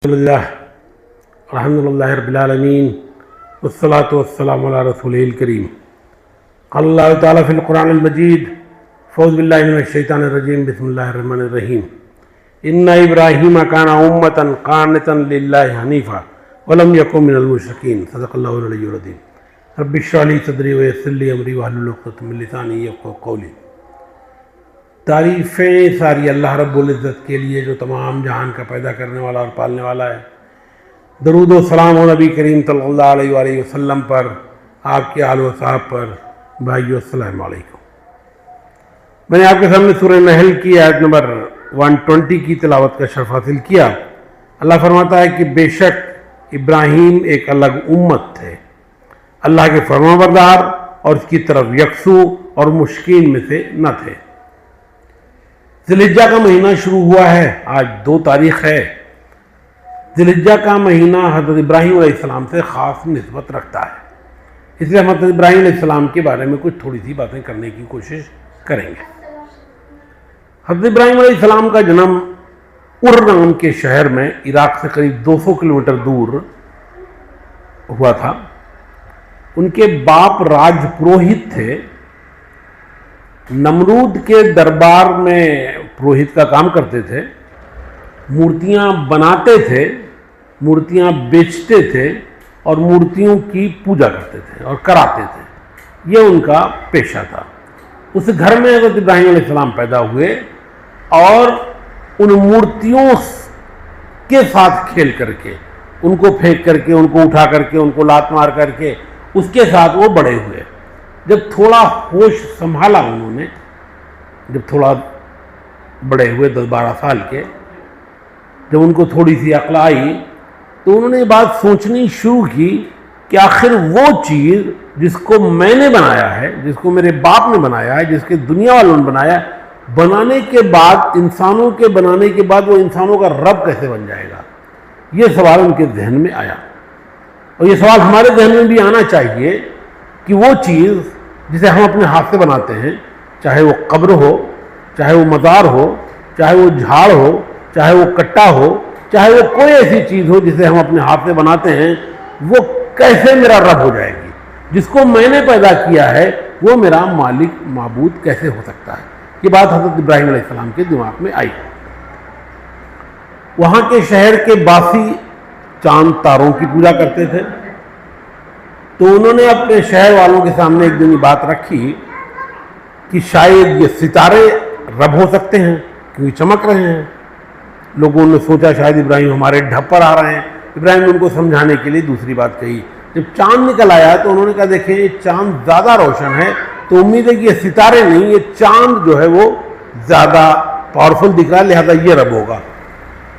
الحمدللہ رب العالمین والصلاة والسلام علی رسولہ الکریم. قال اللہ تعالیٰ فی القرآن المجید فاعوذ باللہ من الشیطان الرجیم بسم اللہ الرحمن الرحیم. ان ابراہیم کان امۃ قانتا للہ حنیفا ولم یکن من المشرکین. صدق اللہ العلی العظیم. رب اشرح لی صدری ویسر لی امری واحلل عقدۃ من لسانی یفقہوا قولی. تعریفیں ساری اللہ رب العزت کے لیے جو تمام جہان کا پیدا کرنے والا اور پالنے والا ہے. درود و سلام ہو نبی کریم صلی اللہ علیہ وآلہ وسلم پر، آپ کے آل و صحاب پر. بھائیو السلام علیکم. میں نے آپ کے سامنے سورہ نحل کی آیت نمبر 120 کی تلاوت کا شرف حاصل کیا. اللہ فرماتا ہے کہ بے شک ابراہیم ایک الگ امت تھے، اللہ کے فرمانبردار اور اس کی طرف یکسو اور مشکین میں سے نہ تھے. ذی الحجہ کا مہینہ شروع ہوا ہے. آج 2 تاریخ ہے. ذی الحجہ کا مہینہ حضرت ابراہیم علیہ السلام سے خاص نسبت رکھتا ہے، اس لیے ہم حضرت ابراہیم علیہ السلام کے بارے میں کچھ تھوڑی سی باتیں کرنے کی کوشش کریں گے. حضرت ابراہیم علیہ السلام کا جنم ار نام کے شہر میں عراق سے قریب 200 کلومیٹر دور ہوا تھا. ان کے باپ راج پروہت تھے. نمرود کے دربار میں پروہت کا کام کرتے تھے، مورتیاں بناتے تھے، مورتیاں بیچتے تھے اور مورتیوں کی پوجا کرتے تھے اور کراتے تھے. یہ ان کا پیشہ تھا. اس گھر میں حضرت ابراہیم علیہ السلام پیدا ہوئے اور ان مورتیوں کے ساتھ کھیل کر کے، ان کو پھینک کر کے، ان کو اٹھا کر کے، ان کو لات مار کر کے اس کے ساتھ وہ بڑے ہوئے. جب تھوڑا ہوش سنبھالا انہوں نے، جب تھوڑا بڑے ہوئے 10-12 سال کے، جب ان کو تھوڑی سی عقل آئی تو انہوں نے یہ بات سوچنی شروع کی کہ آخر وہ چیز جس کو میں نے بنایا ہے، جس کو میرے باپ نے بنایا ہے، جس کے دنیا والوں نے بنایا ہے، بنانے کے بعد، انسانوں کے بنانے کے بعد وہ انسانوں کا رب کیسے بن جائے گا. یہ سوال ان کے ذہن میں آیا. اور یہ سوال ہمارے ذہن میں بھی آنا چاہیے کہ وہ چیز جسے ہم اپنے ہاتھ سے بناتے ہیں، چاہے وہ قبر ہو، چاہے وہ مزار ہو، چاہے وہ جھاڑ ہو، چاہے وہ کٹا ہو، چاہے وہ کوئی ایسی چیز ہو جسے ہم اپنے ہاتھ سے بناتے ہیں، وہ کیسے میرا رب ہو جائے گی؟ جس کو میں نے پیدا کیا ہے وہ میرا مالک معبود کیسے ہو سکتا ہے؟ یہ بات حضرت ابراہیم علیہ السلام کے دماغ میں آئی. وہاں کے شہر کے باسی چاند تاروں کی پوجا کرتے تھے، تو انہوں نے اپنے شہر والوں کے سامنے ایک دن یہ بات رکھی کہ شاید یہ ستارے رب ہو سکتے ہیں کیونکہ چمک رہے ہیں. لوگوں نے سوچا شاید ابراہیم ہمارے ڈھب پر آ رہے ہیں. ابراہیم نے ان کو سمجھانے کے لیے دوسری بات کہی. جب چاند نکل آیا تو انہوں نے کہا دیکھیں یہ چاند زیادہ روشن ہے، تو امید ہے کہ یہ ستارے نہیں، یہ چاند جو ہے وہ زیادہ پاورفل دکھ رہا ہے، لہذا یہ رب ہوگا.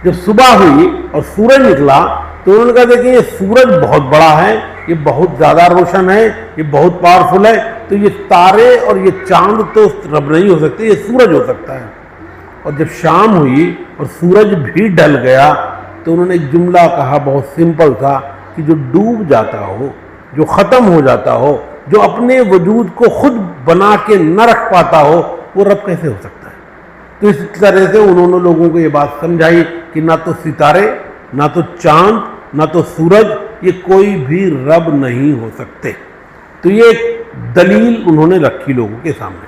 جب صبح ہوئی اور سورج نکلا تو انہوں نے کہا دیکھیں یہ سورج بہت بڑا ہے، یہ بہت زیادہ روشن ہے، یہ بہت پاورفل ہے، تو یہ تارے اور یہ چاند تو رب نہیں ہو سکتے، یہ سورج ہو سکتا ہے. اور جب شام ہوئی اور سورج بھی ڈھل گیا تو انہوں نے ایک جملہ کہا بہت سمپل تھا کہ جو ڈوب جاتا ہو، جو ختم ہو جاتا ہو، جو اپنے وجود کو خود بنا کے نہ رکھ پاتا ہو، وہ رب کیسے ہو سکتا ہے؟ تو اس طرح سے انہوں نے لوگوں کو یہ بات سمجھائی کہ نہ تو ستارے، نہ تو چاند، نہ تو سورج، یہ کوئی بھی رب نہیں ہو سکتے. تو یہ ایک دلیل انہوں نے رکھی لوگوں کے سامنے.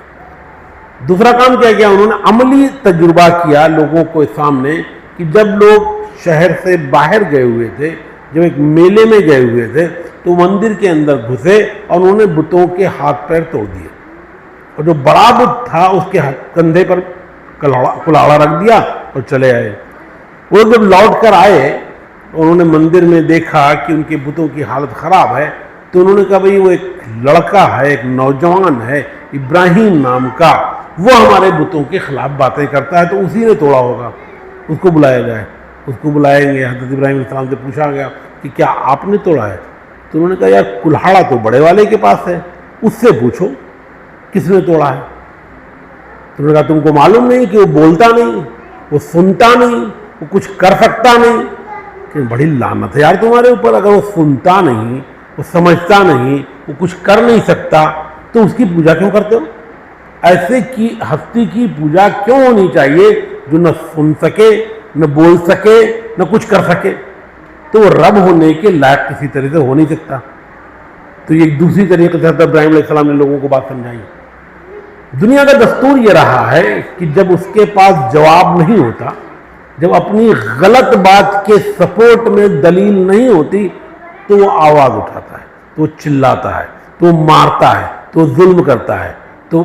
دوسرا کام کیا کیا انہوں نے؟ عملی تجربہ کیا لوگوں کو سامنے کہ جب لوگ شہر سے باہر گئے ہوئے تھے، جب ایک میلے میں گئے ہوئے تھے، تو مندر کے اندر گھسے اور انہوں نے بتوں کے ہاتھ پیر توڑ دیے، اور جو بڑا بت تھا اس کے کندھے پر کلاڑا رکھ دیا اور چلے آئے. وہ جب لوٹ کر آئے انہوں نے مندر میں دیکھا کہ ان کے بتوں کی حالت خراب ہے، تو انہوں نے کہا بھئی وہ ایک لڑکا ہے، ایک نوجوان ہے ابراہیم نام کا، وہ ہمارے بتوں کے خلاف باتیں کرتا ہے، تو اسی نے توڑا ہوگا، اس کو بلایا جائے. اس کو بلائیں گے. حضرت ابراہیم علیہ السلام سے پوچھا گیا کہ کیا آپ نے توڑا ہے؟ تو انہوں نے کہا یار کلہاڑا تو بڑے والے کے پاس ہے، اس سے پوچھو کس نے توڑا ہے. تو انہوں نے کہا تم کو معلوم نہیں کہ وہ بولتا نہیں، وہ سنتا نہیں، وہ کچھ کر سکتا نہیں؟ کہ بڑی لعنت ہے یار تمہارے اوپر، اگر وہ سنتا نہیں، وہ سمجھتا نہیں، وہ کچھ کر نہیں سکتا تو اس کی پوجا کیوں کرتے ہو؟ ایسے کی ہستی کی پوجا کیوں ہونی چاہیے جو نہ سن سکے، نہ بول سکے، نہ کچھ کر سکے، تو وہ رب ہونے کے لائق کسی طرح سے ہو نہیں سکتا۔ تو یہ ایک دوسری طریقے سے حضرت ابراہیم علیہ السلام نے لوگوں کو بات سمجھائی۔ دنیا کا دستور یہ رہا ہے کہ جب اس کے پاس جواب نہیں ہوتا، جب اپنی غلط بات کے سپورٹ میں دلیل نہیں ہوتی، تو وہ آواز اٹھاتا ہے، تو وہ چلاتا ہے، تو وہ مارتا ہے، تو وہ ظلم کرتا ہے۔ تو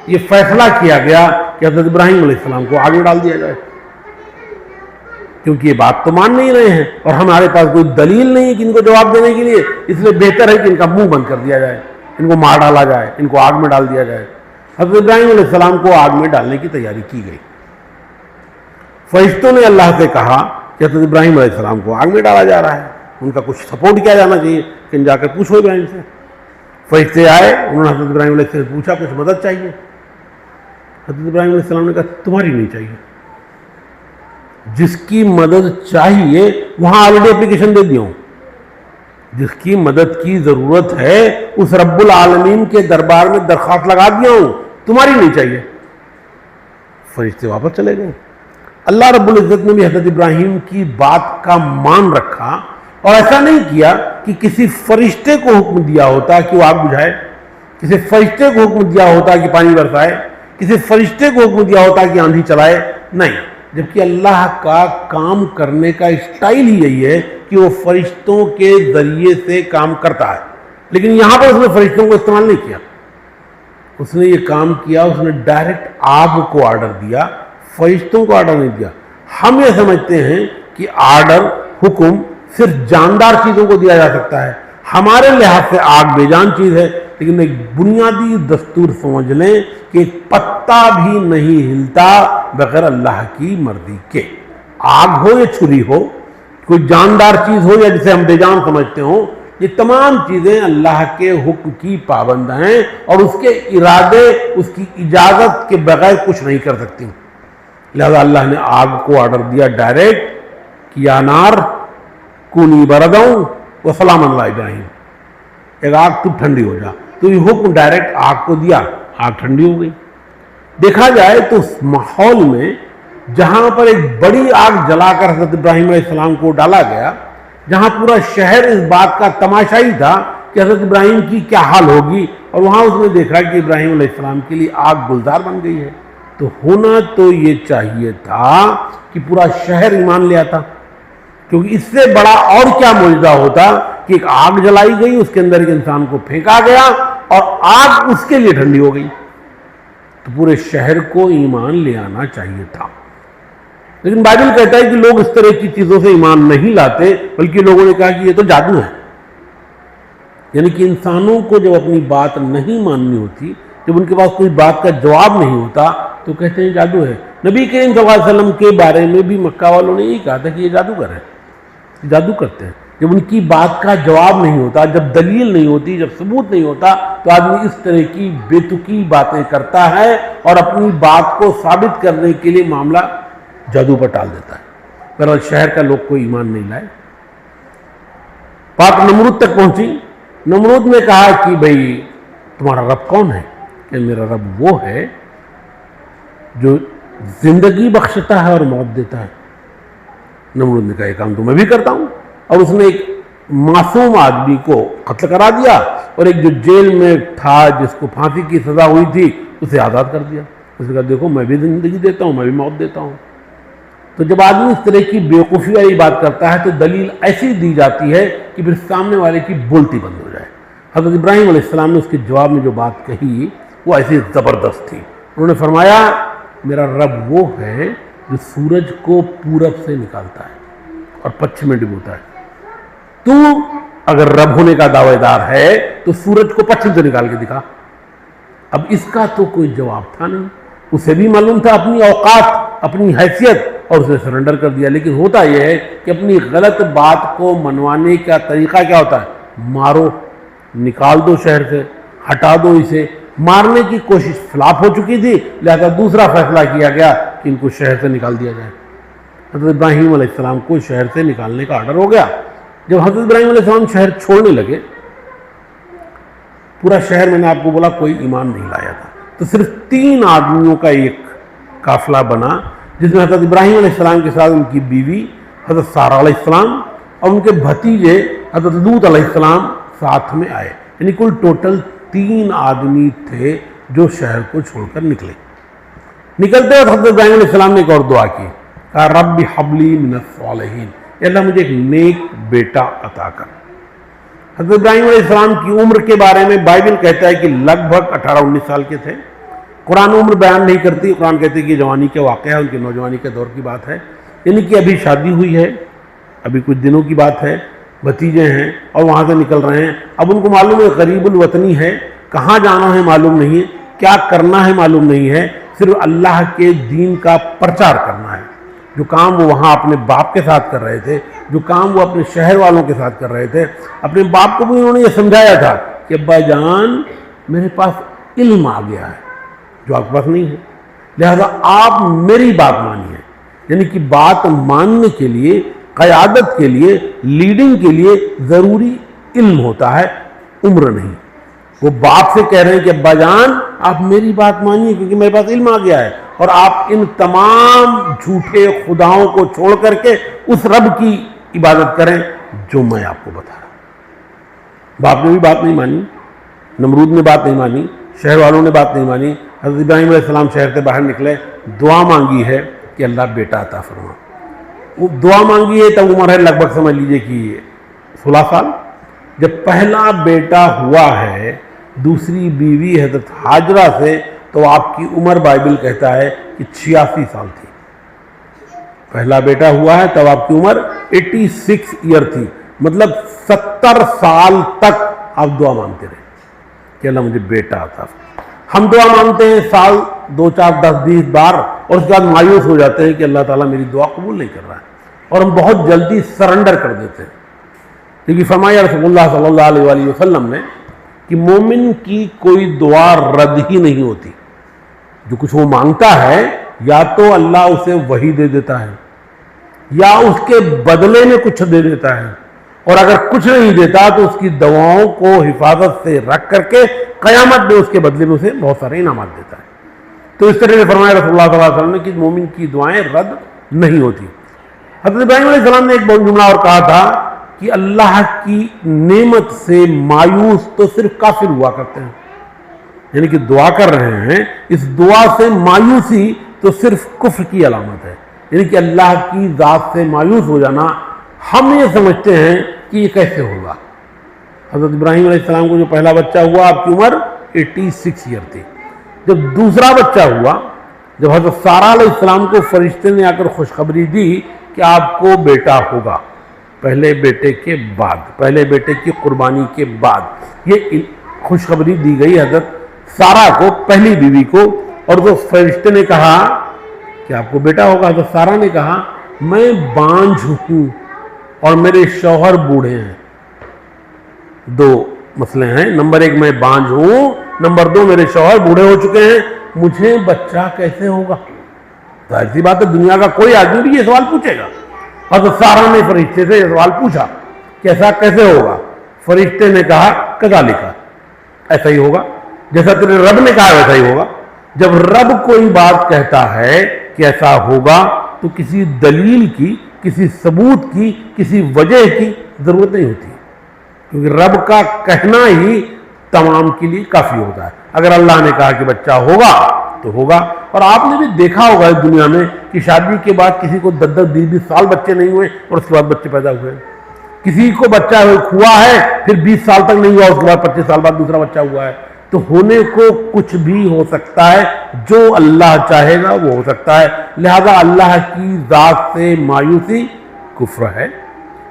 یہ فیصلہ کیا گیا کہ حضرت ابراہیم علیہ السلام کو آگ میں ڈال دیا جائے، کیونکہ یہ بات تو مان نہیں رہے ہیں اور ہمارے پاس کوئی دلیل نہیں ہے کہ ان کو جواب دینے کے لیے، اس لیے بہتر ہے کہ ان کا منہ بند کر دیا جائے، ان کو مار ڈالا جائے، ان کو آگ میں ڈال دیا جائے۔ حضرت ابراہیم علیہ السلام کو آگ میں ڈالنے کی تیاری کی گئی۔ فرشتوں نے اللہ سے کہا کہ حضرت ابراہیم علیہ السلام کو آگ میں ڈالا جا رہا ہے، ان کا کچھ سپورٹ کیا جانا چاہیے کہ جا کر پوچھو ابراہیم سے۔ فرشتے آئے، انہوں نے حضرت ابراہیم علیہ السلام سے پوچھا کچھ مدد چاہیے؟ حضرت ابراہیم علیہ السلام نے کہا تمہاری نہیں چاہیے، جس کی مدد چاہیے وہاں آلریڈی اپلیکیشن دے دیا ہوں، جس کی مدد کی ضرورت ہے اس رب العالمین کے دربار میں درخواست لگا دیا ہوں، تمہاری نہیں چاہیے۔ فرشتے واپس چلے گئے۔ اللہ رب العزت نے بھی حضرت ابراہیم کی بات کا مان رکھا اور ایسا نہیں کیا کہ کسی فرشتے کو حکم دیا ہوتا کہ وہ آگ بجھائے، کسی فرشتے کو حکم دیا ہوتا کہ پانی برسائے، کسی فرشتے کو حکم دیا ہوتا کہ آندھی چلائے، نہیں، جبکہ اللہ کا کام کرنے کا اسٹائل ہی یہی ہے کہ وہ فرشتوں کے ذریعے سے کام کرتا ہے۔ لیکن یہاں پر اس نے فرشتوں کو استعمال نہیں کیا، اس نے یہ کام کیا، اس نے ڈائریکٹ آگ کو آرڈر دیا، فرشتوں کو آرڈر نہیں دیا۔ ہم یہ سمجھتے ہیں کہ آرڈر، حکم صرف جاندار چیزوں کو دیا جا سکتا ہے، ہمارے لحاظ سے آگ بے جان چیز ہے، لیکن ایک بنیادی دستور سمجھ لیں کہ ایک پتا بھی نہیں ہلتا بغیر اللہ کی مرضی کے۔ آگ ہو یا چھری ہو، کوئی جاندار چیز ہو یا جسے ہم بے جان سمجھتے ہوں، یہ تمام چیزیں اللہ کے حکم کی پابند ہیں اور اس کے ارادے، اس کی اجازت کے بغیر کچھ نہیں کر سکتی۔ لہذا اللہ نے آگ کو آرڈر دیا ڈائریکٹ کہ یا نار کونی بردوں وسلام علی ابراہیم، ایک آگ تو ٹھنڈی ہو جا، تو یہ حکم ڈائریکٹ آگ کو دیا، آگ ٹھنڈی ہو گئی۔ دیکھا جائے تو اس ماحول میں جہاں پر ایک بڑی آگ جلا کر حضرت ابراہیم علیہ السلام کو ڈالا گیا، جہاں پورا شہر اس بات کا تماشائی تھا کہ حضرت ابراہیم کی کیا حال ہوگی، اور وہاں اس نے دیکھا کہ ابراہیم علیہ السلام کے لیے آگ گلزار بن گئی ہے، تو ہونا تو یہ چاہیے تھا کہ پورا شہر ایمان لے آتا، کیونکہ اس سے بڑا اور کیا معجزہ ہوتا کہ ایک آگ جلائی گئی، اس کے اندر ایک انسان کو پھینکا گیا اور آگ اس کے لیے ٹھنڈی ہو گئی، تو پورے شہر کو ایمان لے آنا چاہیے تھا۔ لیکن بائبل کہتا ہے کہ لوگ اس طرح کی چیزوں سے ایمان نہیں لاتے، بلکہ لوگوں نے کہا کہ یہ تو جادو ہے۔ یعنی کہ انسانوں کو جب اپنی بات نہیں ماننی ہوتی، جب ان کے پاس کوئی بات کا جواب نہیں ہوتا، تو کہتے ہیں جادو ہے۔ نبی کریم صلی اللہ علیہ وسلم کے بارے میں بھی مکہ والوں نے یہی کہا تھا کہ یہ جادوگر ہے، جادو کرتے ہیں۔ جب ان کی بات کا جواب نہیں ہوتا، جب دلیل نہیں ہوتی، جب ثبوت نہیں ہوتا، تو آدمی اس طرح کی بے تکی باتیں کرتا ہے اور اپنی بات کو ثابت کرنے کے لیے معاملہ جادو پر ٹال دیتا ہے۔ بہرحال شہر کا لوگ کوئی ایمان نہیں لائے۔ بات نمرود تک پہنچی۔ نمرود نے کہا کہ بھئی تمہارا رب کون ہے؟ کہ میرا رب وہ ہے جو زندگی بخشتا ہے اور موت دیتا ہے۔ نمرود نے کہا یہ کام تو میں بھی کرتا ہوں، اور اس نے ایک معصوم آدمی کو قتل کرا دیا اور ایک جو جیل میں تھا جس کو پھانسی کی سزا ہوئی تھی اسے آزاد کر دیا۔ اس نے کہا دیکھو میں بھی زندگی دیتا ہوں، میں بھی موت دیتا ہوں۔ تو جب آدمی اس طرح کی بیوقوفی والی بات کرتا ہے تو دلیل ایسی دی جاتی ہے کہ پھر سامنے والے کی بولتی بند ہو جائے۔ حضرت ابراہیم علیہ السلام نے اس کے جواب میں جو بات کہی وہ ایسی زبردست تھی۔ انہوں نے فرمایا میرا رب وہ ہے جو سورج کو پورب سے نکالتا ہے اور پچھم میں ڈبوتا ہے۔ تو اگر رب ہونے کا دعوے دار ہے تو سورج کو پچھم سے نکال کے دکھا۔ اب اس کا تو کوئی جواب تھا نہیں، اسے بھی معلوم تھا اپنی اوقات، اپنی حیثیت، اور اس نے سرنڈر کر دیا۔ لیکن ہوتا یہ ہے کہ اپنی غلط بات کو منوانے کا طریقہ کیا ہوتا ہے؟ مارو، نکال دو شہر سے، ہٹا دو اسے۔ مارنے کی کوشش فلاپ ہو چکی تھی، لہذا دوسرا فیصلہ کیا گیا کہ ان کو شہر سے نکال دیا جائے۔ حضرت ابراہیم علیہ السلام کو شہر سے نکالنے کا آرڈر ہو گیا۔ جب حضرت ابراہیم علیہ السلام شہر چھوڑنے لگے، پورا شہر میں نے آپ کو بولا کوئی ایمان نہیں لایا تھا، تو صرف 3 آدمیوں کا ایک قافلہ بنا، جس میں حضرت ابراہیم علیہ السلام کے ساتھ ان کی بیوی، حضرت سارہ علیہ السلام اور ان کے بھتیجے حضرت لوط علیہ السلام ساتھ میں آئے، یعنی کل ٹوٹل 3 آدمی تھے جو شہر کو چھوڑ کر نکلے۔ نکلتے وقت حضرت ابراہیم علیہ السلام نے ایک اور دعا کی، کہا رب ہب لی من الصالحین، اے اللہ مجھے ایک نیک بیٹا عطا کر۔ حضرت ابراہیم علیہ السلام کی عمر کے بارے میں بائبل کہتا ہے کہ لگ بھگ 18-19 سال کے تھے۔ قرآن عمر بیان نہیں کرتی، قرآن کہتے ہیں کہ جوانی کا واقعہ ہے، ان کے نوجوانی کے دور کی بات ہے، یعنی کہ ابھی شادی ہوئی ہے، ابھی کچھ دنوں کی بات ہے، بھتیجے ہیں اور وہاں سے نکل رہے ہیں۔ اب ان کو معلوم ہے غریب الوطنی ہے، کہاں جانا ہے معلوم نہیں ہے، کیا کرنا ہے معلوم نہیں ہے، صرف اللہ کے دین کا پرچار کرنا ہے۔ جو کام وہ وہاں اپنے باپ کے ساتھ کر رہے تھے، جو کام وہ اپنے شہر والوں کے ساتھ کر رہے تھے، اپنے باپ کو بھی انہوں نے یہ سمجھایا تھا کہ ابا جان میرے پاس علم آ گیا ہے جو آپ کے پاس نہیں ہے، لہذا آپ میری بات مانیے۔ یعنی کہ بات ماننے کے لیے، قیادت کے لیے، لیڈنگ کے لیے ضروری علم ہوتا ہے، عمر نہیں۔ وہ باپ سے کہہ رہے ہیں کہ ابا جان آپ میری بات مانیے کیونکہ میرے پاس علم آ گیا ہے، اور آپ ان تمام جھوٹے خداؤں کو چھوڑ کر کے اس رب کی عبادت کریں جو میں آپ کو بتا رہا ہوں۔ باپ نے بھی بات نہیں مانی، نمرود نے بات نہیں مانی، شہر والوں نے بات نہیں مانی۔ حضرت ابراہیم علیہ السلام شہر سے باہر نکلے، دعا مانگی ہے کہ اللہ بیٹا عطا فرما۔ وہ دعا مانگی ہے تب عمر ہے لگ بھگ سمجھ لیجئے کہ 16 سال۔ جب پہلا بیٹا ہوا ہے دوسری بیوی حضرت ہاجرہ سے، تو آپ کی عمر بائبل کہتا ہے کہ 86 سال تھی۔ پہلا بیٹا ہوا ہے تب آپ کی عمر 86 ایئر تھی، مطلب 70 سال تک آپ دعا مانگتے رہے کہ اللہ مجھے بیٹا عطا فرما۔ ہم دعا مانگتے ہیں سال 2 4 10 20 بار، اور اس کے بعد مایوس ہو جاتے ہیں کہ اللہ تعالیٰ میری دعا قبول نہیں کر رہا ہے، اور ہم بہت جلدی سرنڈر کر دیتے ہیں۔ کیونکہ فرمایا رسول اللہ صلی اللہ علیہ وآلہ وسلم نے کہ مومن کی کوئی دعا رد ہی نہیں ہوتی۔ جو کچھ وہ مانگتا ہے یا تو اللہ اسے وہی دے دیتا ہے یا اس کے بدلے میں کچھ دے دیتا ہے، اور اگر کچھ نہیں دیتا تو اس کی دعاؤں کو حفاظت سے رکھ کر کے قیامت میں اس کے بدلے میں اسے بہت سارے انعامات دیتا ہے۔ تو اس طرح سے فرمایا رسول اللہ صلی اللہ علیہ وسلم نے کہ مومن کی دعائیں رد نہیں ہوتی۔ حضرت ابراہیم علیہ السلام نے ایک بہت جملہ اور کہا تھا کہ اللہ کی نعمت سے مایوس تو صرف کافر ہوا کرتے ہیں، یعنی کہ دعا کر رہے ہیں، اس دعا سے مایوسی تو صرف کفر کی علامت ہے۔ یعنی کہ اللہ کی ذات سے مایوس ہو جانا، ہم یہ سمجھتے ہیں کہ یہ کیسے ہوگا۔ حضرت ابراہیم علیہ السلام کو جو پہلا بچہ ہوا آپ کی عمر 86 ایئر تھی۔ جب دوسرا بچہ ہوا، جب حضرت سارہ علیہ السلام کو فرشتے نے آ کر خوشخبری دی کہ آپ کو بیٹا ہوگا، پہلے بیٹے کے بعد، پہلے بیٹے کی قربانی کے بعد یہ خوشخبری دی گئی حضرت سارہ کو، پہلی بیوی کو، اور وہ فرشتے نے کہا کہ آپ کو بیٹا ہوگا۔ حضرت سارہ نے کہا میں بانجھ ہوں اور میرے شوہر بوڑھے ہیں۔ 2 مسئلے ہیں، نمبر 1 میں بانجھ ہوں، نمبر 2 میرے شوہر بوڑھے ہو چکے ہیں، مجھے بچہ کیسے ہوگا؟ ظاہر سی بات ہے دنیا کا کوئی آدمی بھی یہ سوال پوچھے گا۔ حضرت سارہ نے فرشتے سے یہ سوال پوچھا کہ ایسا کیسے ہوگا؟ فرشتے نے کہا کذالک، ایسا ہی ہوگا جیسا تیرے رب نے کہا ویسا ہی ہوگا۔ جب رب کوئی بات کہتا ہے کہ ایسا ہوگا تو کسی دلیل کی، کسی ثبوت کی، کسی وجہ کی ضرورت نہیں ہوتی، کیونکہ رب کا کہنا ہی تمام کے لیے کافی ہوتا ہے۔ اگر اللہ نے کہا کہ بچہ ہوگا تو ہوگا۔ اور آپ نے بھی دیکھا ہوگا اس دنیا میں کہ شادی کے بعد کسی کو 10 10 20 20 سال بچے نہیں ہوئے اور اس کے بعد بچے پیدا ہوئے، کسی کو بچہ ہوا ہے پھر 20 سال تک نہیں ہوا، اس کے بعد 25 سال بعد دوسرا بچہ ہوا ہے۔ تو ہونے کو کچھ بھی ہو سکتا ہے، جو اللہ چاہے گا وہ ہو سکتا ہے، لہذا اللہ کی ذات سے مایوسی کفر ہے۔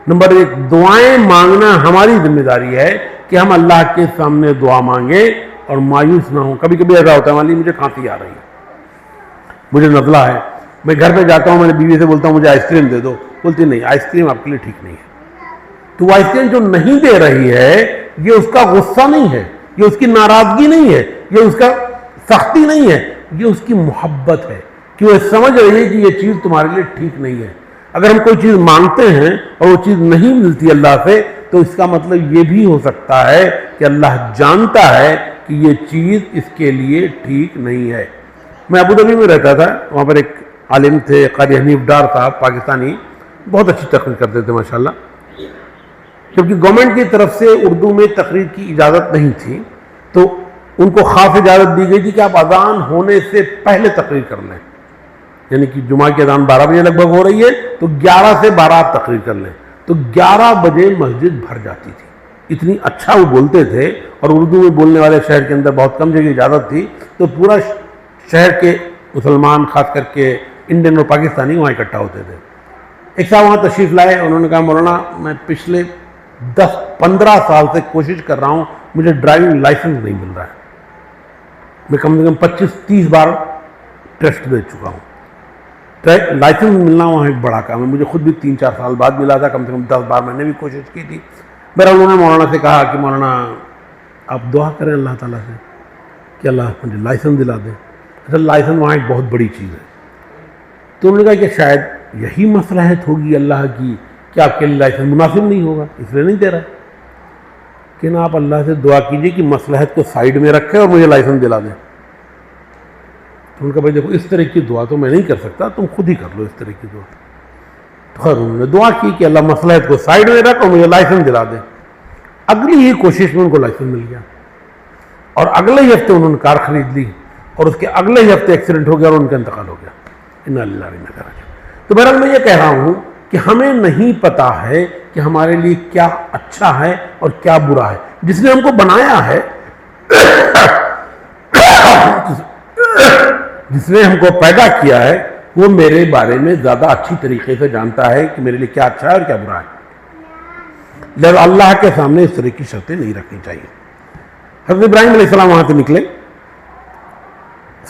نمبر 1 دعائیں مانگنا ہماری ذمہ داری ہے کہ ہم اللہ کے سامنے دعا مانگیں اور مایوس نہ ہوں۔ کبھی کبھی ایسا ہوتا ہے مان لی مجھے کھانسی آ رہی ہے، مجھے نزلہ ہے، میں گھر پہ جاتا ہوں، میں نے بیوی سے بولتا ہوں مجھے آئس کریم دے دو، بولتی نہیں آئس کریم آپ کے لیے ٹھیک نہیں ہے۔ تو وہ آئس کریم جو نہیں دے رہی ہے یہ اس کا غصہ نہیں ہے، یہ اس کی ناراضگی نہیں ہے، یہ اس کا سختی نہیں ہے، یہ اس کی محبت ہے کہ وہ سمجھ رہی ہے کہ یہ چیز تمہارے لیے ٹھیک نہیں ہے۔ اگر ہم کوئی چیز مانگتے ہیں اور وہ چیز نہیں ملتی اللہ سے تو اس کا مطلب یہ بھی ہو سکتا ہے کہ اللہ جانتا ہے کہ یہ چیز اس کے لیے ٹھیک نہیں ہے۔ میں ابوظہبی میں رہتا تھا، وہاں پر ایک عالم تھے قاری حنیف ڈار صاحب پاکستانی، بہت اچھی تقریر کرتے تھے ماشاءاللہ. کیونکہ گورنمنٹ کی طرف سے اردو میں تقریر کی اجازت نہیں تھی تو ان کو خاص اجازت دی گئی تھی کہ آپ اذان ہونے سے پہلے تقریر کر لیں. یعنی کہ جمعہ کی اذان 12 بجے لگ بھگ ہو رہی ہے تو 11 سے 12 آپ تقریر کر لیں. تو 11 بجے مسجد بھر جاتی تھی. اتنی اچھا وہ بولتے تھے اور اردو میں بولنے والے شہر کے اندر بہت کم جگہ اجازت تھی تو پورا شہر کے مسلمان خاص کر کے انڈین اور پاکستانی وہاں اکٹھا ہوتے تھے. ایک صاحب وہاں تشریف لائے, انہوں نے کہا مولانا میں پچھلے 10-15 سال سے کوشش کر رہا ہوں, مجھے ڈرائیونگ لائسنس نہیں مل رہا ہے. میں کم سے کم 25-30 بار ٹیسٹ دے چکا ہوں. لائسنس ملنا وہاں ایک بڑا کام ہے. مجھے خود بھی 3-4 سال بعد ملا تھا, کم سے کم 10 بار میں نے بھی کوشش کی تھی. میرا انہوں نے مولانا سے کہا کہ مولانا آپ دعا کریں اللہ تعالیٰ سے کہ اللہ مجھے لائسنس دلا دے. اصل لائسنس وہاں ایک بہت بڑی چیز ہے. تو انہوں نے کہا کہ شاید یہی مصلحت ہوگی اللہ کی کہ آپ کے لیے لائسنس مناسب نہیں ہوگا, اس لیے نہیں دے رہا. کہ نا آپ اللہ سے دعا کیجئے کہ مصلحت کو سائیڈ میں رکھے اور مجھے لائسنس دلا دیں. تو ان کا بھائی دیکھو اس طرح کی دعا تو میں نہیں کر سکتا, تم خود ہی کر لو اس طرح کی دعا. تو خیر انہوں نے دعا کی کہ اللہ مصلحت کو سائیڈ میں رکھ اور مجھے لائسنس دلا دے. اگلی ہی کوشش میں ان کو لائسنس مل گیا اور اگلے ہی ہفتے انہوں نے کار خرید لی اور اس کے اگلے ہی ہفتے ایکسیڈنٹ ہو گیا اور ان کا انتقال ہو گیا. انا للہ و انا الیہ راجعون. تو بہرحال میں یہ کہہ رہا ہوں کہ ہمیں نہیں پتا ہے کہ ہمارے لیے کیا اچھا ہے اور کیا برا ہے. جس نے ہم کو بنایا ہے, جس نے ہم کو پیدا کیا ہے, وہ میرے بارے میں زیادہ اچھی طریقے سے جانتا ہے کہ میرے لیے کیا اچھا ہے اور کیا برا ہے. لہذا اللہ کے سامنے اس طرح کی شرطیں نہیں رکھنی چاہیے. حضرت ابراہیم علیہ السلام وہاں سے نکلے,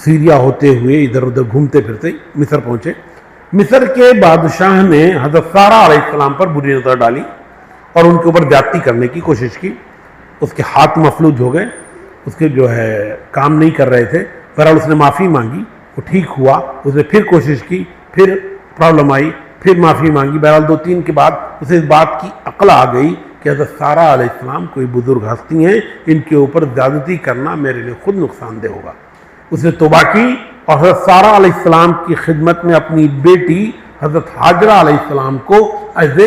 سیریا ہوتے ہوئے ادھر ادھر گھومتے پھرتے مصر پہنچے. مصر کے بادشاہ نے حضرت سارہ علیہ السلام پر بری نظر ڈالی اور ان کے اوپر زیادتی کرنے کی کوشش کی. اس کے ہاتھ مفلوج ہو گئے, اس کے جو ہے کام نہیں کر رہے تھے. بہرحال اس نے معافی مانگی, وہ ٹھیک ہوا. اس نے پھر کوشش کی, پھر پرابلم آئی, پھر معافی مانگی. بہرحال 2-3 کے بعد اسے اس بات کی عقل آ گئی کہ حضرت سارہ علیہ السلام کوئی بزرگ ہستی ہیں, ان کے اوپر زیادتی کرنا میرے لیے خود نقصان دہ ہوگا. اس نے توبہ کی اور حضرت سارہ علیہ السلام کی خدمت میں اپنی بیٹی حضرت حاجرہ علیہ السلام کو ایز اے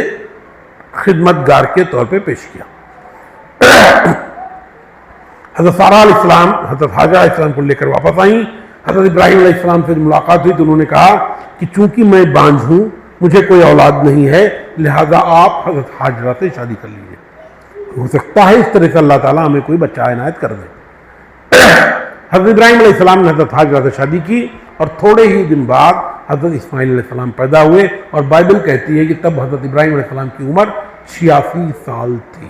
خدمت گار کے طور پہ پیش کیا. حضرت سارہ علیہ السلام حضرت حاجرہ علیہ السلام کو لے کر واپس آئیں. حضرت ابراہیم علیہ السلام سے ملاقات ہوئی تو انہوں نے کہا کہ چونکہ میں بانجھ ہوں, مجھے کوئی اولاد نہیں ہے, لہذا آپ حضرت حاجرہ سے شادی کر لیجیے. ہو سکتا ہے اس طرح سے اللہ تعالیٰ ہمیں کوئی بچہ عنایت کر دے. حضرت ابراہیم علیہ السلام نے حضرت حاجرہ سے شادی کی اور تھوڑے ہی دن بعد حضرت اسماعیل علیہ السلام پیدا ہوئے. اور بائبل کہتی ہے کہ تب حضرت ابراہیم علیہ السلام کی عمر 86 سال تھی.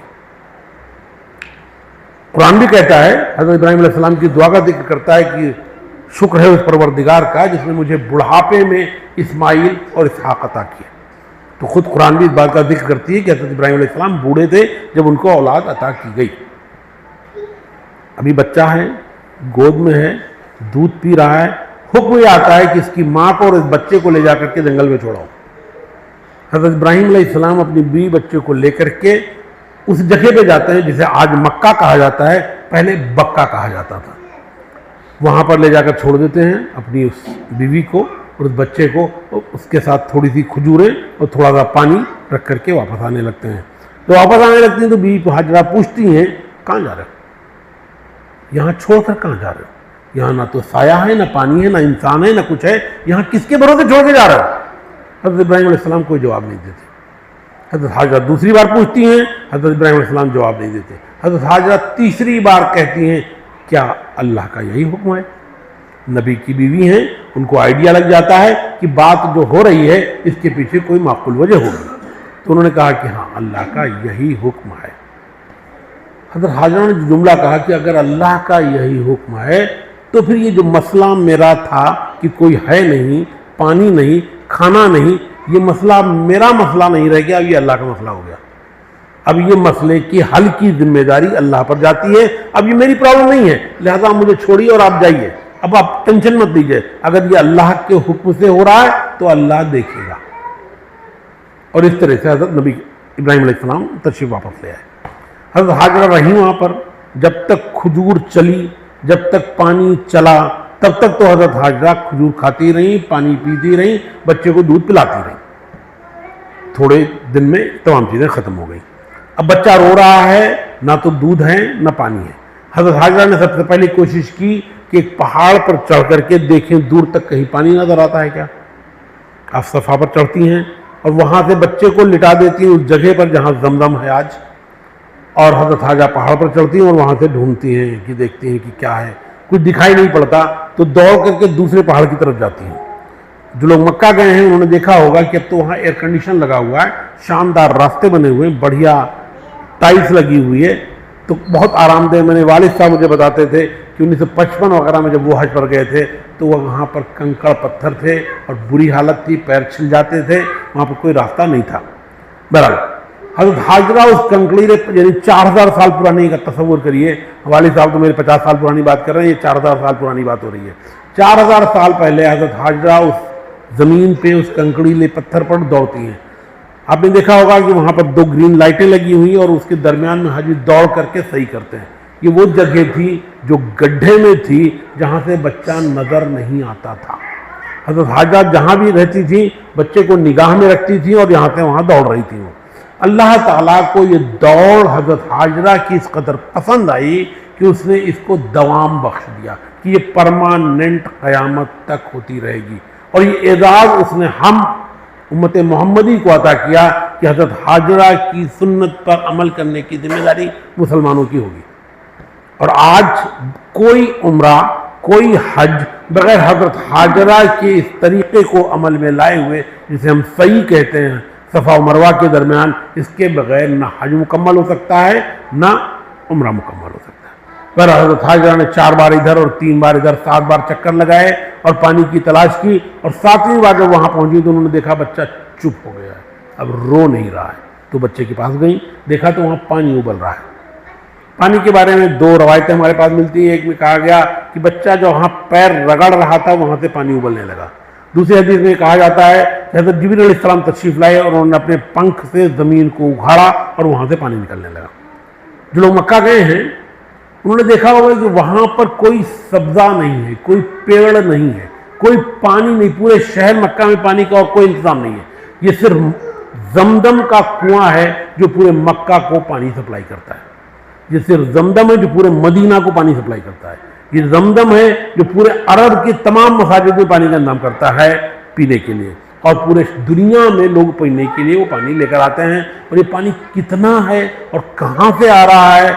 قرآن بھی کہتا ہے, حضرت ابراہیم علیہ السلام کی دعا کا ذکر کرتا ہے کہ شکر ہے اس پروردگار کا جس نے مجھے بڑھاپے میں اسماعیل اور اسحاق عطا کیا. تو خود قرآن بھی اس بات کا ذکر کرتی ہے کہ حضرت ابراہیم علیہ السلام بوڑھے تھے جب ان کو اولاد عطا کی گئی. ابھی بچہ ہے, گود میں ہے, دودھ پی رہا ہے, حکم یہ آتا ہے کہ اس کی ماں کو اور اس بچے کو لے جا کر کے جنگل میں چھوڑاؤ. حضرت ابراہیم علیہ السلام اپنی بیوی بچے کو لے کر کے اس جگہ پہ جاتے ہیں جسے آج مکہ کہا جاتا ہے, پہلے بکہ کہا جاتا تھا. وہاں پر لے جا کر چھوڑ دیتے ہیں اپنی اس بیوی کو اور اس بچے کو, اس کے ساتھ تھوڑی سی کھجوریں اور تھوڑا سا پانی رکھ کر کے واپس آنے لگتے ہیں. تو واپس آنے لگتی ہیں تو بیوی کو حاجرہ پوچھتی ہیں کہاں جا رہے ہو, یہاں چھوڑ کر کہاں جا رہے ہو, یہاں نہ تو سایہ ہے, نہ پانی ہے, نہ انسان ہے, نہ کچھ ہے, یہاں کس کے بھروسے چھوڑ کے جا رہے ہو. حضرت ابراہیم علیہ السلام کوئی جواب نہیں دیتے. حضرت حاجرہ دوسری بار پوچھتی ہیں, حضرت ابراہیم علیہ السلام جواب نہیں دیتے. حضرت حاجرہ تیسری بار کہتی ہیں کیا اللہ کا یہی حکم ہے. نبی کی بیوی ہیں, ان کو آئیڈیا لگ جاتا ہے کہ بات جو ہو رہی ہے اس کے پیچھے کوئی معقول وجہ ہوگی. تو انہوں نے کہا کہ ہاں اللہ کا یہی حکم ہے. حضرت حاجرہ نے جملہ کہا کہ اگر اللہ کا یہی حکم ہے تو پھر یہ جو مسئلہ میرا تھا کہ کوئی ہے نہیں, پانی نہیں, کھانا نہیں, یہ مسئلہ میرا مسئلہ نہیں رہ گیا, اب یہ اللہ کا مسئلہ ہو گیا. اب یہ مسئلے کی حل کی ذمہ داری اللہ پر جاتی ہے. اب یہ میری پرابلم نہیں ہے, لہذا آپ مجھے چھوڑیے اور آپ جائیے. اب آپ ٹینشن مت لیجیے, اگر یہ اللہ کے حکم سے ہو رہا ہے تو اللہ دیکھے گا. اور اس طرح سے حضرت نبی ابراہیم علیہ السلام تشریف واپس لے آئے. حضرت حاجرہ رہی وہاں پر, جب تک کھجور چلی, جب تک پانی چلا, تب تک تو حضرت حاجرہ کھجور کھاتی رہیں, پانی پیتی رہیں, بچے کو دودھ پلاتی رہیں. تھوڑے دن میں تمام چیزیں ختم ہو گئی. اب بچہ رو رہا ہے, نہ تو دودھ ہے نہ پانی ہے. حضرت حاجرہ نے سب سے پہلے کوشش کی کہ ایک پہاڑ پر چڑھ کر کے دیکھیں دور تک کہیں پانی نظر آتا ہے کیا. آپ صفا پر چڑھتی ہیں اور وہاں سے بچے کو لٹا دیتی ہیں اس جگہ پر جہاں زمزم ہے آج, اور حضرت حاجہ پہاڑ پر چڑھتی ہیں اور وہاں سے ڈھونڈتی ہیں کہ دیکھتی ہیں کہ کیا ہے. کچھ دکھائی نہیں پڑتا تو دوڑ کر کے دوسرے پہاڑ کی طرف جاتی ہیں. جو لوگ مکہ گئے ہیں انہوں نے دیکھا ہوگا کہ اب تو وہاں ایئر کنڈیشن لگا ہوا ہے, شاندار راستے بنے ہوئے ہیں, بڑھیا ٹائلس لگی ہوئی ہے, تو بہت آرام دہ. میں نے والد صاحب مجھے بتاتے تھے کہ 1955 وغیرہ میں جب وہ حج پر گئے تھے تو وہاں پر کنکڑ پتھر تھے اور بری حالت تھی, پیر چھل جاتے تھے, وہاں پر کوئی راستہ نہیں تھا. بہرحال حضرت حاجرہ اس کنکڑیلے یعنی 4000 سال پرانی کا تصور کریے. والد صاحب تو میرے 50 سال پرانی بات کر رہے ہیں, یہ 4000 سال پرانی بات ہو رہی ہے. 4000 سال پہلے حضرت حاجرہ اس زمین پہ اس کنکڑیلے پتھر پر دوڑتی ہیں. آپ نے دیکھا ہوگا کہ وہاں پر 2 گرین لائٹیں لگی ہوئی اور اس کے درمیان میں حاجی دوڑ کر کے صحیح کرتے ہیں. یہ وہ جگہ تھی جو گڈھے میں تھی جہاں سے بچہ نظر نہیں آتا تھا. حضرت حاجرہ جہاں بھی رہتی تھی بچے کو نگاہ میں رکھتی تھی اور یہاں سے وہاں دوڑ رہی تھی. وہ اللہ تعالیٰ کو یہ دوڑ حضرت حاجرہ کی اس قدر پسند آئی کہ اس نے اس کو دوام بخش دیا کہ یہ پرماننٹ قیامت تک ہوتی رہے گی. اور یہ اعزاز اس نے ہم امت محمدی کو عطا کیا کہ حضرت حاجرہ کی سنت پر عمل کرنے کی ذمہ داری مسلمانوں کی ہوگی. اور آج کوئی عمرہ کوئی حج بغیر حضرت حاجرہ کے اس طریقے کو عمل میں لائے ہوئے, جسے ہم صحیح کہتے ہیں صفا و مروہ کے درمیان, اس کے بغیر نہ حج مکمل ہو سکتا ہے نہ عمرہ مکمل ہو سکتا ہے. پر حضرت حاجرہ نے 4 بار ادھر اور 3 بار ادھر 7 بار چکر لگائے اور پانی کی تلاش کی, اور 7ویں بار جب وہاں پہنچی تو انہوں نے دیکھا بچہ چپ ہو گیا ہے, اب رو نہیں رہا ہے. تو بچے کے پاس گئیں, دیکھا تو وہاں پانی ابل رہا ہے. پانی کے بارے میں 2 روایتیں ہمارے پاس ملتی ہیں. ایک میں کہا گیا کہ بچہ جو وہاں پیر رگڑ رہا تھا وہاں سے پانی ابلنے لگا. دوسری حدیث میں کہا جاتا ہے کہ حضرت جبریل علیہ السلام تشریف لائے اور انہوں نے اپنے پنکھ سے زمین کو اگھاڑا اور وہاں سے پانی نکلنے لگا. جو لوگ مکہ گئے ہیں انہوں نے دیکھا ہوگا کہ وہاں پر کوئی سبزہ نہیں ہے, کوئی پیڑ نہیں ہے, کوئی پانی نہیں. پورے شہر مکہ میں پانی کا اور کوئی انتظام نہیں ہے. یہ صرف زمزم کا کنواں ہے جو پورے مکہ کو پانی سپلائی کرتا ہے. یہ صرف زمزم ہے جو پورے مدینہ کو پانی سپلائی کرتا ہے. یہ زمزم ہے جو پورے عرب کی تمام مساجد میں پانی کا انتظام کرتا ہے پینے کے لیے, اور پورے دنیا میں لوگ پینے کے لیے وہ پانی لے کر آتے ہیں. اور یہ پانی کتنا ہے اور کہاں سے آ رہا ہے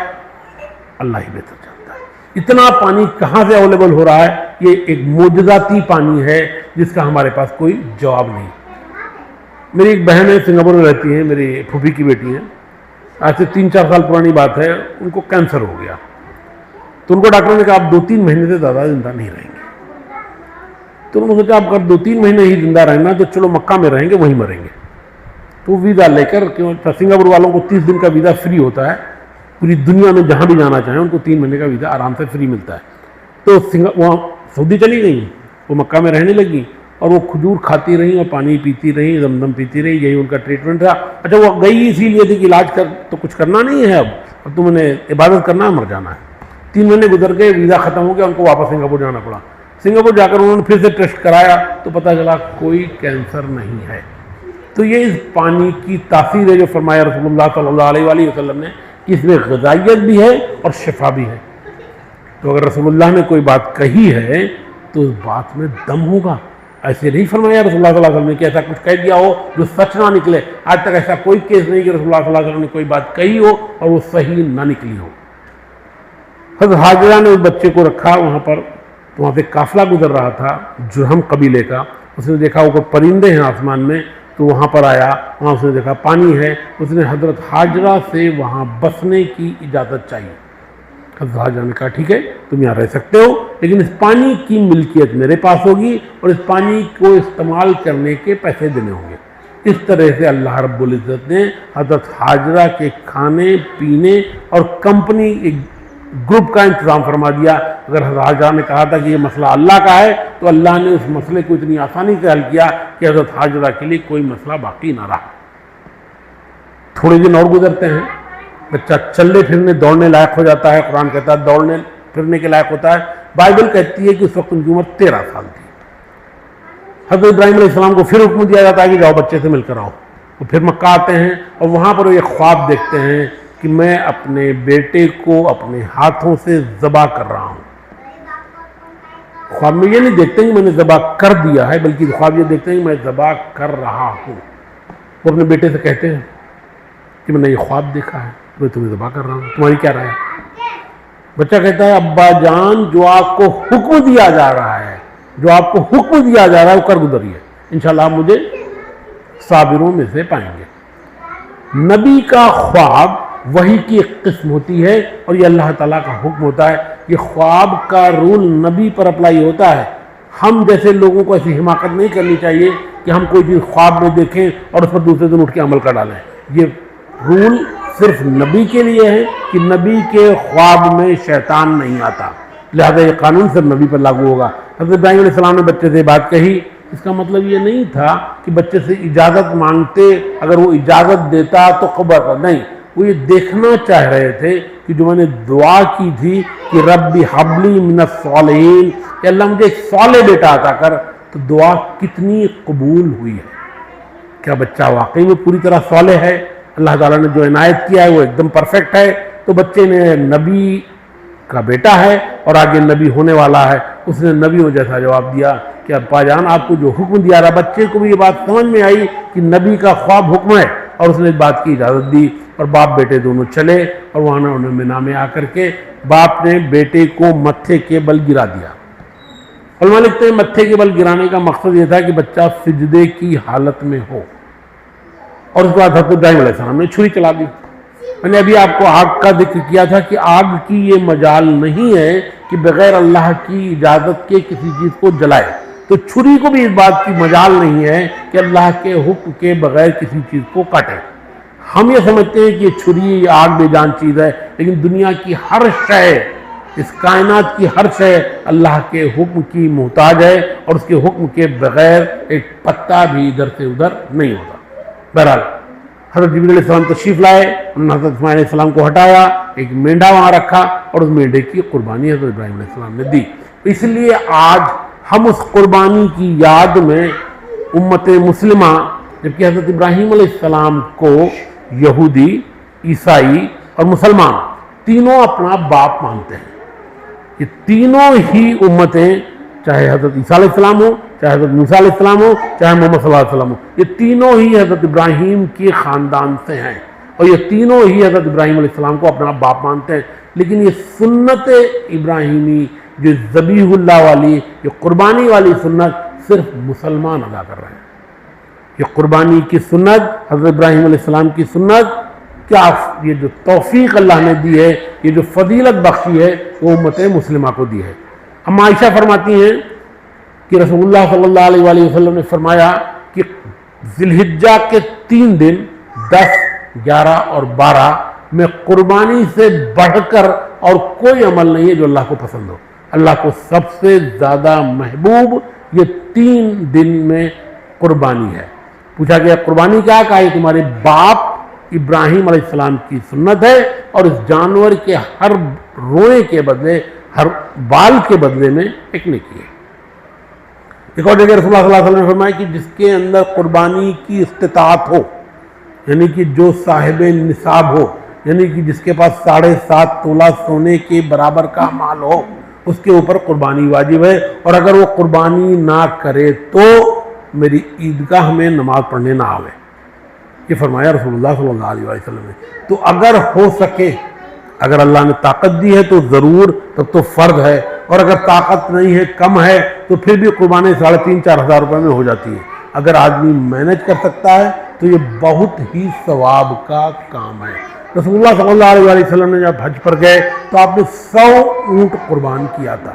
اللہ ہی بہتر جانتا ہے. اتنا پانی کہاں سے اویلیبل ہو رہا ہے, یہ ایک معجزاتی پانی ہے جس کا ہمارے پاس کوئی جواب نہیں. میری ایک بہن ہے, سنگاپور میں رہتی ہیں, میری پھوپھی کی بیٹی ہیں. آج سے 3-4 سال پرانی بات ہے, ان کو کینسر ہو گیا. تو ان کو ڈاکٹر نے کہا آپ 2-3 مہینے سے زیادہ زندہ نہیں رہیں گے. تو انہوں نے سوچا آپ اگر 2-3 مہینے ہی زندہ رہنا تو چلو مکہ میں رہیں گے, وہیں مریں گے. تو ویزا لے کر, سنگاپور والوں کو 30 دن کا ویزا فری ہوتا ہے, پوری دنیا میں جہاں بھی جانا چاہیں ان کو 3 مہینے کا ویزا آرام سے فری ملتا ہے. تو وہاں سعودی چلی گئیں, وہ مکہ میں رہنے لگی اور وہ کھجور کھاتی رہیں اور پانی پیتی رہیں, زمزم پیتی رہی. یہی ان کا ٹریٹمنٹ تھا. اچھا وہ گئی اسی لیے تھی کہ علاج کر تو کچھ کرنا نہیں ہے, اب تم نے عبادت کرنا ہے, مر جانا ہے. 3 مہینے گزر گئے, ویزا ختم ہو گیا, ان کو واپس سنگاپور جانا پڑا. سنگاپور جا کر انہوں نے پھر سے ٹیسٹ کرایا تو پتہ چلا کوئی کینسر نہیں ہے. تو یہ اس پانی کی تاثیر ہے جو فرمایا رسول اللہ صلی اللہ علیہ وآلہ وسلم نے کہ اس میں غذائیت بھی ہے اور شفا بھی ہے. تو اگر رسول اللہ نے کوئی بات کہی ہے تو اس بات میں دم ہوگا. ایسے نہیں فرمایا رسول اللہ صلی اللہ علیہ وسلم نے کہ ایسا کچھ کہہ دیا ہو جو سچ نہ نکلے. آج تک ایسا کوئی کیس نہیں کہ رسول اللہ صلی اللہ علیہ وسلم نے کوئی بات کہی ہو اور وہ صحیح نہ نکلی ہو. حضرت حاجرہ نے اس بچے کو رکھا وہاں پر, تو وہاں سے قافلہ گزر رہا تھا جرہم قبیلے کا. اس نے دیکھا اوپر پرندے ہیں آسمان میں, تو وہاں پر آیا, وہاں اس نے دیکھا پانی ہے. اس نے حضرت حاجرہ سے وہاں بسنے کی اجازت چاہیے. حضرت حاجرہ نے کہا ٹھیک ہے تم یہاں رہ سکتے ہو, لیکن اس پانی کی ملکیت میرے پاس ہوگی اور اس پانی کو استعمال کرنے کے پیسے دینے ہوں گے. اس طرح سے اللہ رب العزت نے حضرت حاجرہ کے کھانے پینے اور کمپنی ایک گروپ کا انتظام فرما دیا. اگر حضرت حاجرہ نے کہا تھا کہ یہ مسئلہ اللہ کا ہے تو اللہ نے اس مسئلے کو اتنی آسانی سے حل کیا کہ حضرت حاجرہ کے لیے کوئی مسئلہ باقی نہ رہا. تھوڑے دن اور گزرتے ہیں, بچہ چلنے پھرنے دوڑنے لائق ہو جاتا ہے. قرآن کہتا ہے دوڑنے پھرنے کے لائق ہوتا ہے. بائبل کہتی ہے کہ اس وقت ان کی عمر 13 سال تھی. حضرت ابراہیم علیہ السلام کو پھر حکم دیا جاتا ہے کہ جاؤ بچے سے مل کر آؤ. وہ پھر مکہ آتے ہیں اور وہاں پر وہ ایک خواب دیکھتے ہیں کہ میں اپنے بیٹے کو اپنے ہاتھوں سے ذبح کر رہا ہوں. خواب میں یہ نہیں دیکھتے کہ میں نے ذبح کر دیا ہے، بلکہ خواب یہ دیکھتے ہیں کہ میں ذبح کر رہا ہوں. وہ اپنے بیٹے سے کہتے ہیں کہ میں نے یہ خواب دیکھا ہے، میں تمہیں ذبح کر رہا ہوں، تمہاری کیا رائے ہے؟ بچہ کہتا ہے ابا جان جو آپ کو حکم دیا جا رہا ہے، جو آپ کو حکم دیا جا رہا ہے وہ کر گزریے، انشاءاللہ آپ مجھے صابروں میں سے پائیں گے. نبی کا خواب وحی کی ایک قسم ہوتی ہے اور یہ اللہ تعالیٰ کا حکم ہوتا ہے. یہ خواب کا رول نبی پر اپلائی ہوتا ہے. ہم جیسے لوگوں کو ایسی حماقت نہیں کرنی چاہیے کہ ہم کوئی چیز خواب میں دیکھیں اور اس پر دوسرے دن اٹھ کے عمل کر ڈالیں. یہ رول صرف نبی کے لیے ہے کہ نبی کے خواب میں شیطان نہیں آتا، لہذا یہ قانون صرف نبی پر لاگو ہوگا. حضرت ابراہیم علیہ السلام نے بچے سے بات کہی، اس کا مطلب یہ نہیں تھا کہ بچے سے اجازت مانگتے، اگر وہ اجازت دیتا تو قبول نہیں. وہ یہ دیکھنا چاہ رہے تھے کہ جو میں نے دعا کی تھی کہ رب حبلی من الصالحین، کہ اللہ مجھے ایک صالح بیٹا عطا کر، تو دعا کتنی قبول ہوئی ہے. کیا بچہ واقعی میں پوری طرح صالح ہے؟ اللہ تعالیٰ نے جو عنایت کیا ہے وہ ایک دم پرفیکٹ ہے. تو بچے نے نبی کا بیٹا ہے اور آگے نبی ہونے والا ہے، اس نے نبیوں جیسا جواب دیا کہ ابا جان آپ کو جو حکم دیا رہا. بچے کو بھی یہ بات سمجھ میں آئی کہ نبی کا خواب حکم ہے اور اس نے اس بات کی اجازت دی اور باپ بیٹے دونوں چلے اور وہاں انہوں نے مینا میں آ کر کے باپ نے بیٹے کو متھے کے بل گرا دیا. علماء لکھتے ہیں متھے کے بل گرانے کا مقصد یہ تھا کہ بچہ سجدے کی حالت میں ہو. اور اس کے بعد حضرت ابراہیم علیہ السلام نے چھری چلا دی. میں نے ابھی آپ کو آگ کا ذکر کیا تھا کہ آگ کی یہ مجال نہیں ہے کہ بغیر اللہ کی اجازت کے کسی چیز کو جلائے، تو چھری کو بھی اس بات کی مجال نہیں ہے کہ اللہ کے حکم کے بغیر کسی چیز کو کاٹے. ہم یہ سمجھتے ہیں کہ یہ چھری آگ بے جان چیز ہے، لیکن دنیا کی ہر شے، اس کائنات کی ہر شے اللہ کے حکم کی محتاج ہے اور اس کے حکم کے بغیر ایک پتا بھی ادھر سے ادھر نہیں ہوتا. بہرحال حضرت جبریل علیہ السلام تشریف لائے، انہوں نے حضرت اسماعیل علیہ السلام کو ہٹایا، ایک مینڈھا وہاں رکھا اور اس مینڈھے کی قربانی حضرت ابراہیم علیہ السلام نے دی. اس لیے آج ہم اس قربانی کی یاد میں امت مسلمہ، جبکہ حضرت ابراہیم علیہ السلام کو یہودی، عیسائی اور مسلمان تینوں اپنا باپ مانتے ہیں. یہ تینوں ہی امتیں، چاہے حضرت عیسیٰ علیہ السلام ہو، چاہے حضرت موسیٰ علیہ السلام ہو، چاہے محمد صلی اللہ علیہ وسلم ہو، یہ تینوں ہی حضرت ابراہیم کے خاندان سے ہیں اور یہ تینوں ہی حضرت ابراہیم علیہ السلام کو اپنا باپ مانتے ہیں. لیکن یہ سنت ابراہیمی، جو ذبیح اللہ والی، یہ قربانی والی سنت صرف مسلمان ادا کر رہے ہیں. یہ قربانی کی سنت، حضرت ابراہیم علیہ السلام کی سنت، کیا یہ جو توفیق اللہ نے دی ہے، یہ جو فضیلت بخشی ہے، وہ امت مسلمہ کو دی ہے. اما عائشہ فرماتی ہیں کہ رسول اللہ صلی اللہ علیہ وآلہ وسلم نے فرمایا کہ ذی الحجہ کے 3 دن 10، 11 اور 12 میں قربانی سے بڑھ کر اور کوئی عمل نہیں ہے جو اللہ کو پسند ہو. اللہ کو سب سے زیادہ محبوب یہ 3 دن میں قربانی ہے. پوچھا گیا قربانی کیا؟ کہا یہ تمہارے باپ ابراہیم علیہ السلام کی سنت ہے اور اس جانور کے ہر روئے کے بدلے، ہر بال کے بدلے میں ایک نیکی ہے. ایک اور جگہ رسول اللہ صلی اللہ علیہ وسلم نے فرمایا کہ جس کے اندر قربانی کی استطاعت ہو، یعنی کہ جو صاحب نصاب ہو، یعنی کہ جس کے پاس 7.5 تولہ سونے کے برابر کا مال ہو، اس کے اوپر قربانی واجب ہے. اور اگر وہ قربانی نہ کرے تو میری عیدگاہ میں نماز پڑھنے نہ آوے. یہ فرمایا رسول اللہ صلی اللہ علیہ وسلم نے. تو اگر ہو سکے، اگر اللہ نے طاقت دی ہے تو ضرور، تب تو فرض ہے، اور اگر طاقت نہیں ہے، کم ہے، تو پھر بھی قربانی 3,500-4 ہزار روپے میں ہو جاتی ہے. اگر آدمی مینج کر سکتا ہے تو یہ بہت ہی ثواب کا کام ہے. رسول اللہ صلی اللہ علیہ وسلم نے جب حج پر گئے تو آپ نے 100 اونٹ قربان کیا تھا.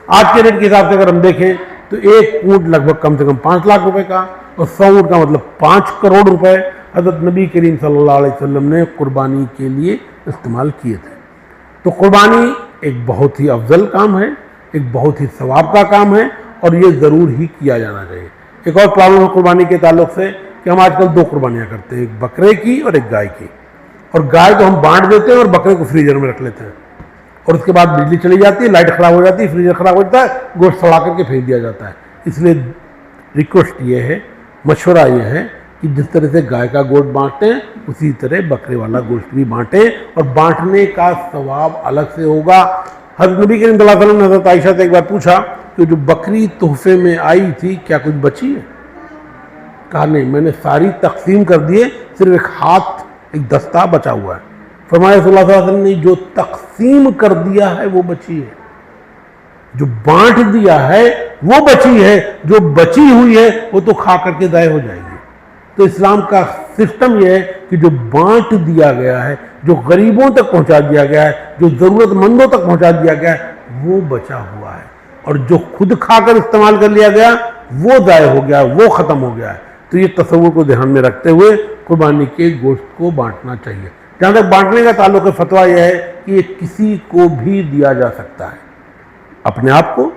آج کے ریٹ کے حساب سے اگر ہم دیکھیں تو ایک اونٹ لگ بھگ کم سے کم 5 لاکھ روپے کا، اور 100 اونٹ کا مطلب 5 کروڑ روپے حضرت نبی کریم صلی اللہ علیہ وسلم نے قربانی کے لیے استعمال کیے تھے. تو قربانی ایک بہت ہی افضل کام ہے، ایک بہت ہی ثواب کا کام ہے، اور یہ ضرور ہی کیا جانا چاہیے. ایک اور پرابلم ہے قربانی کے تعلق سے کہ ہم آج کل 2 قربانیاں کرتے ہیں، ایک بکرے کی اور ایک گائے کی. اور گائے کو ہم بانٹ دیتے ہیں اور بکرے کو فریزر میں رکھ لیتے ہیں، اور اس کے بعد بجلی چلی جاتی ہے، لائٹ خراب ہو جاتی ہے، فریزر خراب ہو جاتا ہے، گوشت سڑا کر کے پھینک دیا جاتا ہے. اس لیے ریکویسٹ یہ ہے مشورہ یہ ہے کہ جس طرح سے گائے کا گوشت بانٹتے ہیں اسی طرح بکرے والا گوشت بھی بانٹیں، اور بانٹنے کا ثواب الگ سے ہوگا۔ حضرت نبی کریم صلی اللہ علیہ وسلم نے حضرت عائشہ سے ایک بار پوچھا کہ جو بکری تحفے میں آئی تھی کیا کچھ بچی ہے؟ کہا نہیں، میں نے ساری تقسیم کر دیے، صرف ایک ہاتھ، ایک دستہ بچا ہوا ہے۔ فرمایا صلی اللہ علیہ وسلم نے جو تقسیم کر دیا ہے وہ بچی ہے، جو بانٹ دیا ہے وہ بچی ہے، جو بچی ہوئی ہے وہ تو کھا کر کے ضائع ہو جائے گی۔ تو اسلام کا سسٹم یہ ہے کہ جو بانٹ دیا گیا ہے، جو غریبوں تک پہنچا دیا گیا ہے، جو ضرورت مندوں تک پہنچا دیا گیا ہے وہ بچا ہوا ہے، اور جو خود کھا کر استعمال کر لیا گیا وہ ضائع ہو گیا، وہ ختم ہو گیا ہے۔ تو یہ تصور کو دھیان میں رکھتے ہوئے قربانی کے گوشت کو بانٹنا چاہیے۔ جہاں تک بانٹنے کا تعلق ہے، فتویٰ یہ ہے کہ یہ کسی کو بھی دیا جا سکتا ہے، اپنے آپ کو،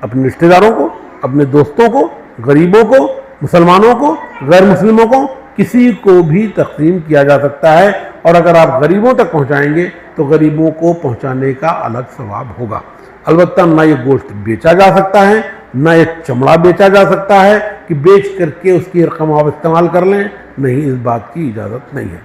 اپنے رشتہ داروں کو، اپنے دوستوں کو، غریبوں کو، مسلمانوں کو، غیر مسلموں کو، کسی کو بھی تقسیم کیا جا سکتا ہے، اور اگر آپ غریبوں تک پہنچائیں گے تو غریبوں کو پہنچانے کا الگ ثواب ہوگا۔ البتہ نہ یہ گوشت بیچا جا سکتا ہے، نہ یہ چمڑا بیچا جا سکتا ہے کہ بیچ کر کے اس کی رقم آپ استعمال کر لیں، نہیں، اس بات کی اجازت نہیں ہے۔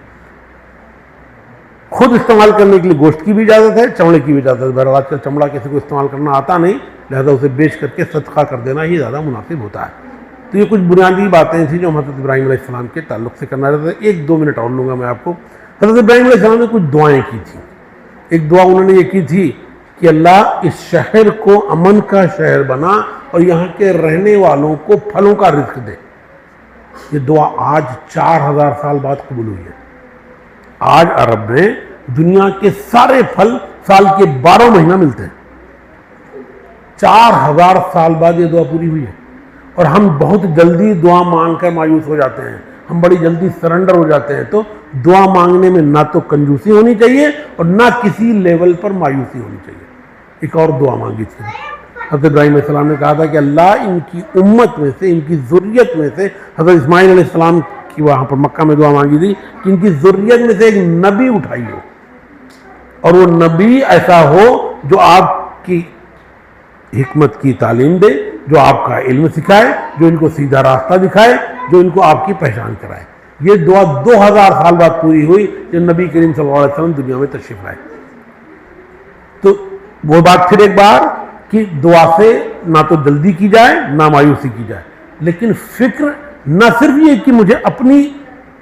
خود استعمال کرنے کے لیے گوشت کی بھی اجازت ہے، چمڑے کی بھی اجازت ہے۔ بہرحال آج کل چمڑا کسی کو استعمال کرنا آتا نہیں، لہذا اسے بیچ کر کے صدقہ کر دینا ہی زیادہ مناسب ہوتا ہے۔ تو یہ کچھ بنیادی باتیں تھیں جو حضرت ابراہیم علیہ السلام کے تعلق سے کرنا چاہتے ہیں۔ 1-2 منٹ اور لوں گا میں آپ کو۔ حضرت ابراہیم علیہ السلام نے کچھ دعائیں کی تھیں۔ ایک دعا انہوں نے یہ کی تھی کہ اللہ اس شہر کو امن کا شہر بنا اور یہاں کے رہنے والوں کو پھلوں کا رزق دے۔ یہ دعا آج 4000 سال بعد قبول ہوئی ہے۔ آج عرب میں دنیا کے سارے پھل سال کے 12 مہینہ ملتے ہیں۔ 4000 سال بعد یہ دعا پوری ہوئی ہے، اور ہم بہت جلدی دعا مانگ کر مایوس ہو جاتے ہیں، ہم بڑی جلدی سرنڈر ہو جاتے ہیں۔ تو دعا مانگنے میں نہ تو کنجوسی ہونی چاہیے اور نہ کسی لیول پر مایوسی ہونی چاہیے۔ ایک اور دعا مانگی تھی حضرت ابراہیم علیہ السلام نے، کہا تھا کہ اللہ ان کی امت میں سے، ان کی ذریت میں سے، حضرت اسماعیل علیہ السلام کی وہاں پر مکہ میں دعا مانگی تھی کہ ان کی ذریت میں سے ایک نبی اٹھائی ہو، اور وہ نبی ایسا ہو جو آپ کی حکمت کی تعلیم دے، جو آپ کا علم سکھائے، جو ان کو سیدھا راستہ دکھائے، جو ان کو آپ کی پہچان کرائے۔ یہ دعا 2000 سال بعد پوری ہوئی جب نبی کریم صلی اللہ علیہ وسلم دنیا میں تشریف لائے۔ تو وہ بات پھر ایک بار کہ دعا سے نہ تو جلدی کی جائے نہ مایوسی کی جائے، لیکن فکر نہ صرف یہ کہ مجھے اپنی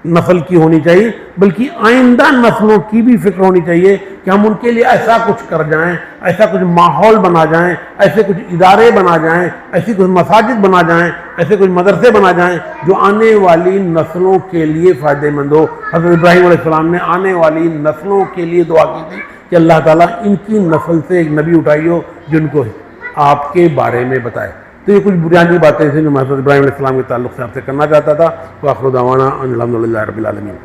نسل کی ہونی چاہیے بلکہ آئندہ نسلوں کی بھی فکر ہونی چاہیے کہ ہم ان کے لیے ایسا کچھ کر جائیں، ایسا کچھ ماحول بنا جائیں، ایسے کچھ ادارے بنا جائیں، ایسی کچھ مساجد بنا جائیں، ایسے کچھ مدرسے بنا جائیں جو آنے والی نسلوں کے لیے فائدہ مند ہو۔ حضرت ابراہیم علیہ السلام نے آنے والی نسلوں کے لیے دعا کی تھی کہ اللہ تعالیٰ ان کی نسل سے ایک نبی اٹھائی ہو جن کو آپ کے بارے میں بتائے۔ تو یہ کچھ بنیادی باتیں تھیں جو میں حضرت ابراہیم علیہ السلام کے تعلق سے آپ سے کرنا چاہتا تھا۔ وآخر دعوانا ان الحمد للہ رب العالمین۔